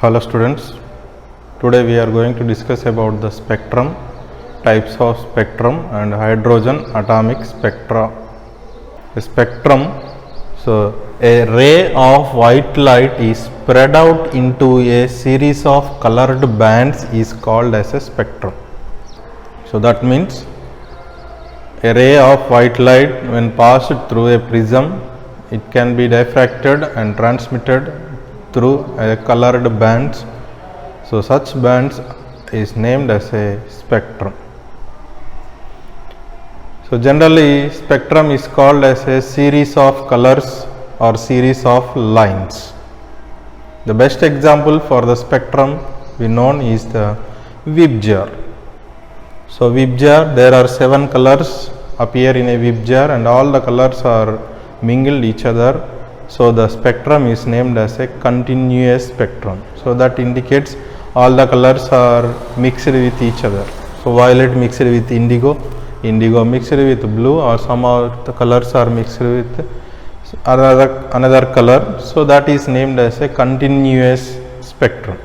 Hello students, today we are going to discuss about the spectrum, types of spectrum and hydrogen atomic spectra. A spectrum, so a ray of white light is spread out into a series of colored bands is called as a spectrum. So that means a ray of white light when passed through a prism, it can be diffracted and transmitted through a colored bands. So such bands is named as a spectrum. So generally spectrum is called as a series of colors or series of lines. The best example for the spectrum we know is the whip jar. So whip jar, there are 7 colors appear in a whip jar and all the colors are mingled each other. So the spectrum is named as a continuous spectrum. So that indicates all the colors are mixed with each other. So violet mixed with indigo, indigo mixed with blue, or some of the colors are mixed with another color. So that is named as a continuous spectrum.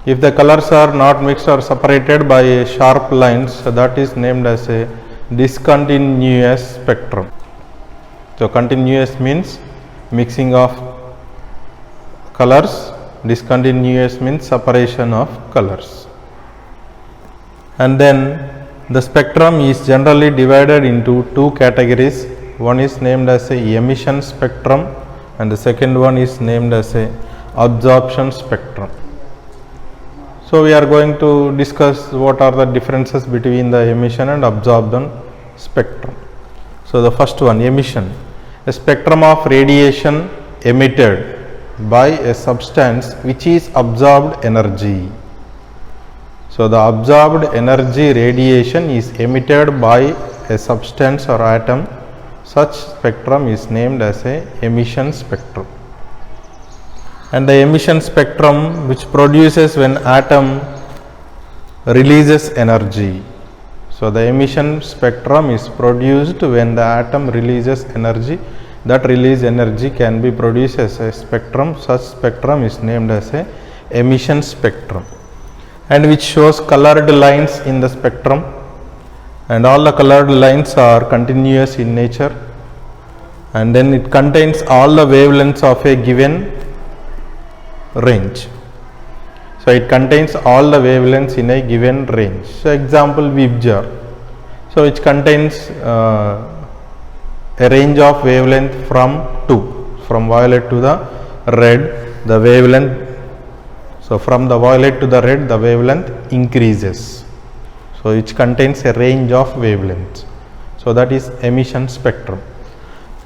If the colors are not mixed or separated by sharp lines, so that is named as a discontinuous spectrum. So continuous means mixing of colors, discontinuous means separation of colors. And then the spectrum is generally divided into 2 categories. One is named as a emission spectrum and the second one is named as a absorption spectrum. So we are going to discuss what are the differences between the emission and absorption spectrum. So the first one, emission. A spectrum of radiation emitted by a substance which is absorbed energy. So the absorbed energy radiation is emitted by a substance or atom. Such spectrum is named as a emission spectrum. And the emission spectrum which produces when atom releases energy. So the emission spectrum is produced when the atom releases energy. That release energy can be produced as a spectrum. Such spectrum is named as a emission spectrum, and which shows colored lines in the spectrum, and all the colored lines are continuous in nature, and then it contains all the wavelengths of a given range. So it contains all the wavelengths in a given range. So example, whip jar. So which contains a range of wavelength from violet to the red, the wavelength. So from the violet to the red, the wavelength increases. So which contains a range of wavelengths. So that is emission spectrum.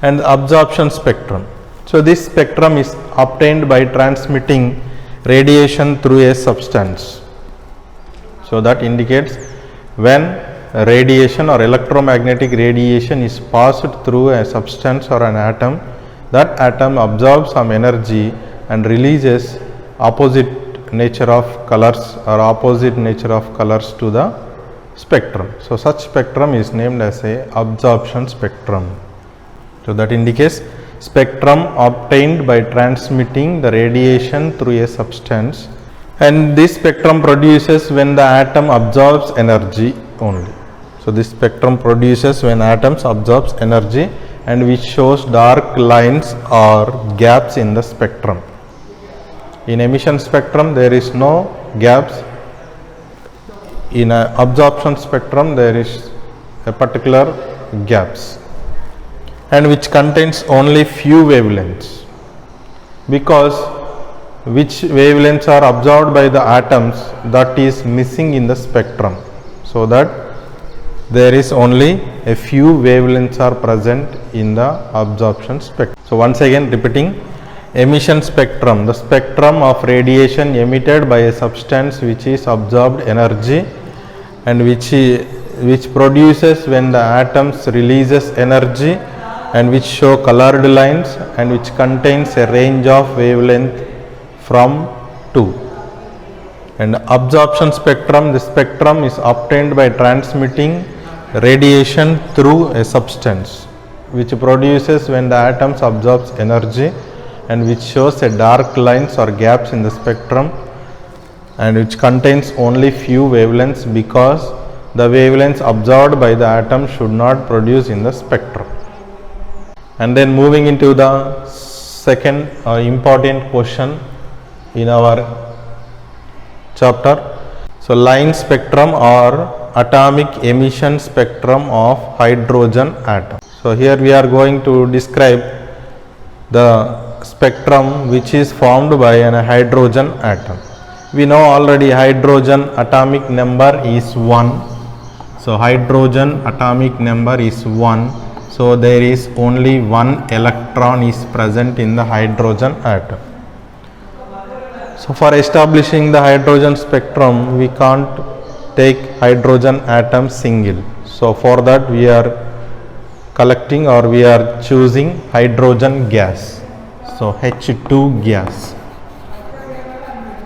And absorption spectrum. So this spectrum is obtained by transmitting radiation through a substance. So that indicates when radiation or electromagnetic radiation is passed through a substance or an atom, that atom absorbs some energy and releases opposite nature of colors or opposite nature of colors to the spectrum. So such spectrum is named as a absorption spectrum. So that indicates spectrum obtained by transmitting the radiation through a substance, and this spectrum produces when the atom absorbs energy only. So this spectrum produces when atoms absorbs energy, and which shows dark lines or gaps in the spectrum. In emission spectrum there is no gaps. In an absorption spectrum there is a particular gaps, and which contains only few wavelengths, because which wavelengths are absorbed by the atoms, that is missing in the spectrum. So that there is only a few wavelengths are present in the absorption spectrum. So once again repeating, emission spectrum, the spectrum of radiation emitted by a substance which is absorbed energy and which produces when the atoms releases energy, and which show colored lines, and which contains a range of wavelength from 2. And absorption spectrum, the spectrum is obtained by transmitting radiation through a substance, which produces when the atoms absorbs energy, and which shows a dark lines or gaps in the spectrum and which contains only few wavelengths because the wavelengths absorbed by the atom should not produce in the spectrum. And then moving into the second important question in our chapter. So line spectrum or atomic emission spectrum of hydrogen atom. So here we are going to describe the spectrum which is formed by a hydrogen atom. We know already hydrogen atomic number is 1. So hydrogen atomic number is 1. So there is only one electron is present in the hydrogen atom. So for establishing the hydrogen spectrum, we can't take hydrogen atom single. So for that we are collecting or we are choosing hydrogen gas. So H2 gas.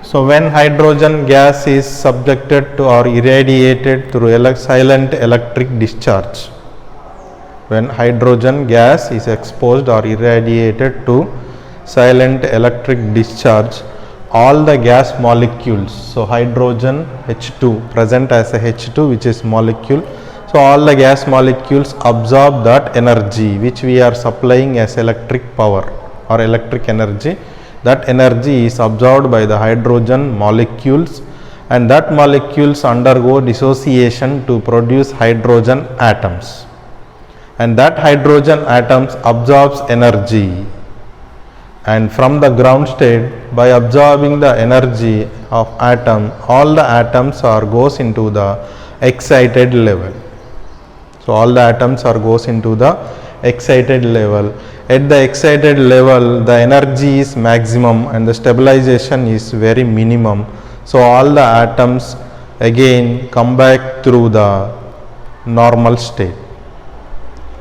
So when hydrogen gas is subjected to or irradiated through silent electric discharge, when hydrogen gas is exposed or irradiated to silent electric discharge, all the gas molecules, so hydrogen H2 present as a H2 which is molecule, so all the gas molecules absorb that energy which we are supplying as electric power or electric energy. That energy is absorbed by the hydrogen molecules and that molecules undergo dissociation to produce hydrogen atoms, and that hydrogen atoms absorbs energy, and from the ground state by absorbing the energy of atom, all the atoms are goes into the excited level. So all the atoms are goes into the excited level. At the excited level the energy is maximum and the stabilization is very minimum. So all the atoms again come back through the normal state.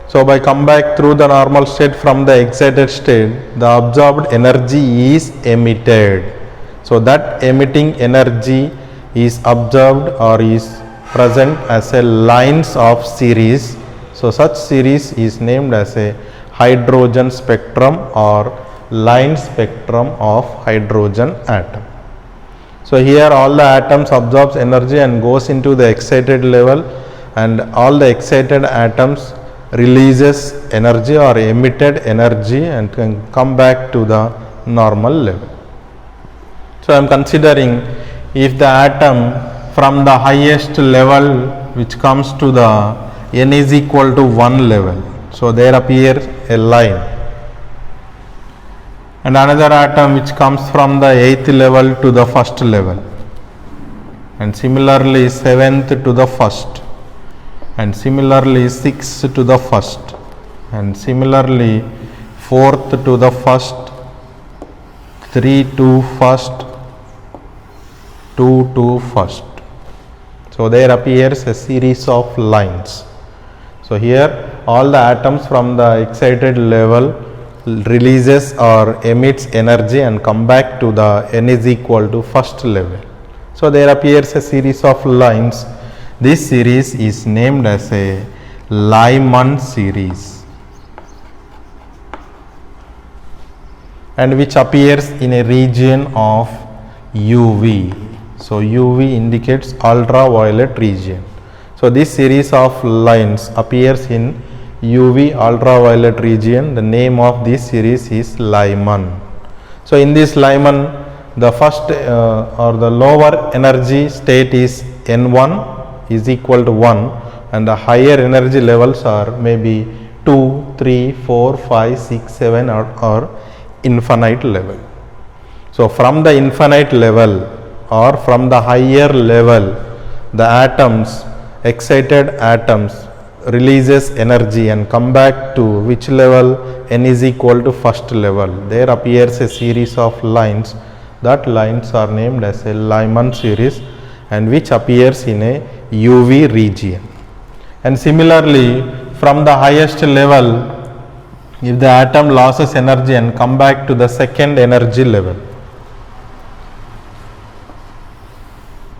So by come back through the normal state from the excited state, the absorbed energy is emitted. So that emitting energy is observed or is present as a lines of series. So such series is named as a hydrogen spectrum or line spectrum of hydrogen atom. So here all the atoms absorbs energy and goes into the excited level, and all the excited atoms releases energy or emitted energy and can come back to the normal level. So I am considering if the atom from the highest level which comes to the n is equal to 1 level, so there appears a line, and another atom which comes from the 8th level to the 1st level, and similarly 7th to the 1st, and similarly 6th to the 1st, and similarly 4th to the 1st, 3 to 1st, 2 to 1st. So there appears a series of lines. So here all the atoms from the excited level releases or emits energy and come back to the n is equal to 1st level. So there appears a series of lines. This series is named as a Lyman series, and which appears in a region of UV. So UV indicates ultraviolet region. So this series of lines appears in UV ultraviolet region. The name of this series is Lyman. So in this Lyman, the first or the lower energy state is N1 is equal to 1, and the higher energy levels are maybe 2, 3, 4, 5, 6, 7 or infinite level. So from the infinite level or from the higher level, the atoms, excited atoms releases energy and come back to which level? N is equal to 1st level. There appears a series of lines. That lines are named as a Lyman series, and which appears in a UV region. And similarly, from the highest level, if the atom loses energy and come back to the second energy level.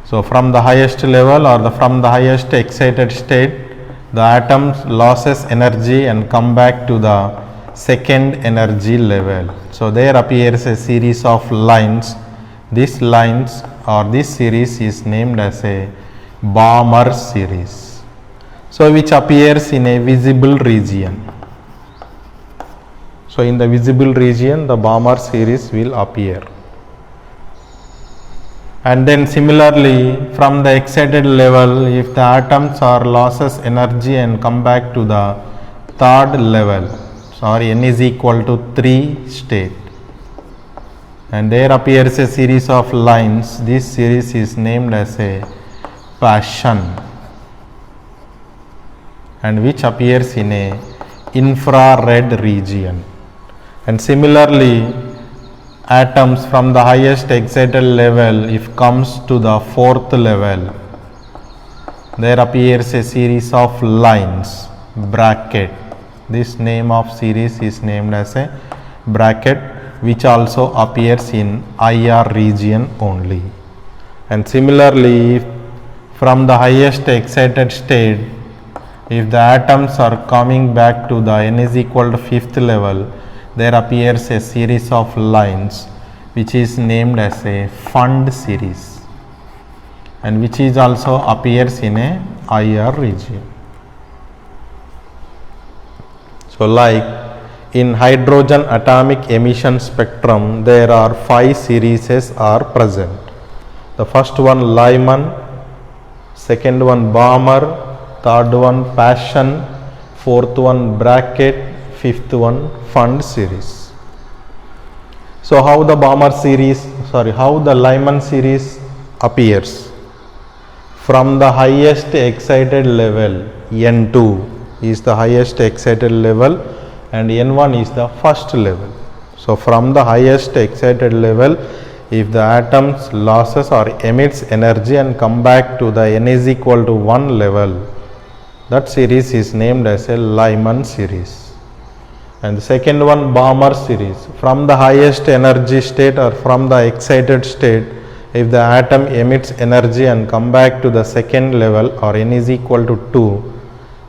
So from the highest level or from the highest excited state, the atoms loses energy and come back to the second energy level. So there appears a series of lines. These lines or this series is named as a Balmer series. So which appears in a visible region. So in the visible region the Balmer series will appear. And then similarly from the excited level, if the atoms are losses energy and come back to the third level, sorry, n is equal to 3 state, and there appears a series of lines. This series is named as a Paschen, and which appears in a infrared region. And similarly atoms from the highest excited level, if comes to the fourth level, there appears a series of lines, bracket. This name of series is named as a bracket, which also appears in IR region only. And similarly, from the highest excited state, if the atoms are coming back to the n is equal to fifth level, there appears a series of lines which is named as a Pfund series, and which is also appears in a IR region. So like in hydrogen atomic emission spectrum, there are 5 series are present. The first one Lyman, second one Balmer, third one Paschen, fourth one bracket, fifth one Pfund series. So how the how the Lyman series appears? From the highest excited level, N2 is the highest excited level and N1 is the first level. So from the highest excited level, if the atoms losses or emits energy and come back to the n is equal to 1 level, that series is named as a Lyman series. And the second one Balmer series, from the highest energy state or from the excited state, if the atom emits energy and come back to the second level or n is equal to 2,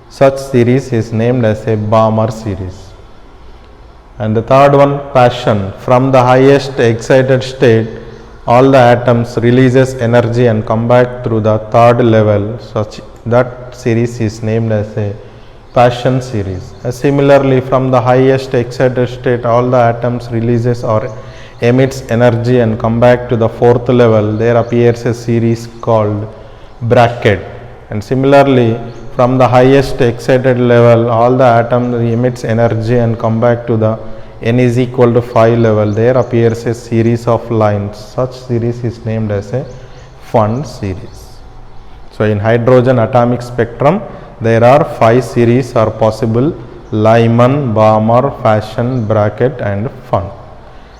such series is named as a Balmer series. And the third one Paschen, from the highest excited state, all the atoms releases energy and come back through the third level, such that series is named as a Paschen series. Similarly, from the highest excited state, all the atoms releases or emits energy and come back to the fourth level, there appears a series called bracket. And similarly, from the highest excited level, all the atoms emits energy and come back to the n is equal to 5 level, there appears a series of lines. Such series is named as a Pfund series. So in hydrogen atomic spectrum, there are 5 series are possible: Lyman, Balmer, Paschen, bracket and Pfund.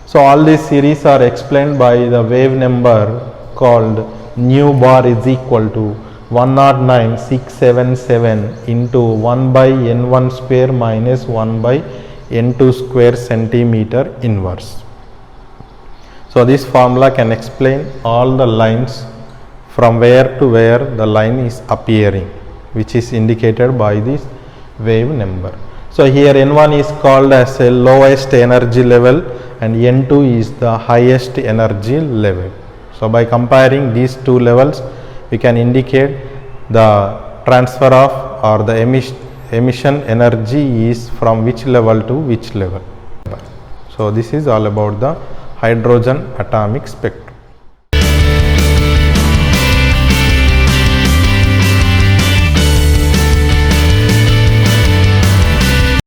So all these series are explained by the wave number called nu bar is equal to 109,677 into 1 by n1 square minus 1 by n2 square centimeter inverse. So this formula can explain all the lines from where to where the line is appearing, which is indicated by this wave number. So here n1 is called as a lowest energy level and n2 is the highest energy level. So by comparing these two levels, we can indicate the transfer of or the emission energy is from which level to which level. So this is all about the hydrogen atomic spectrum.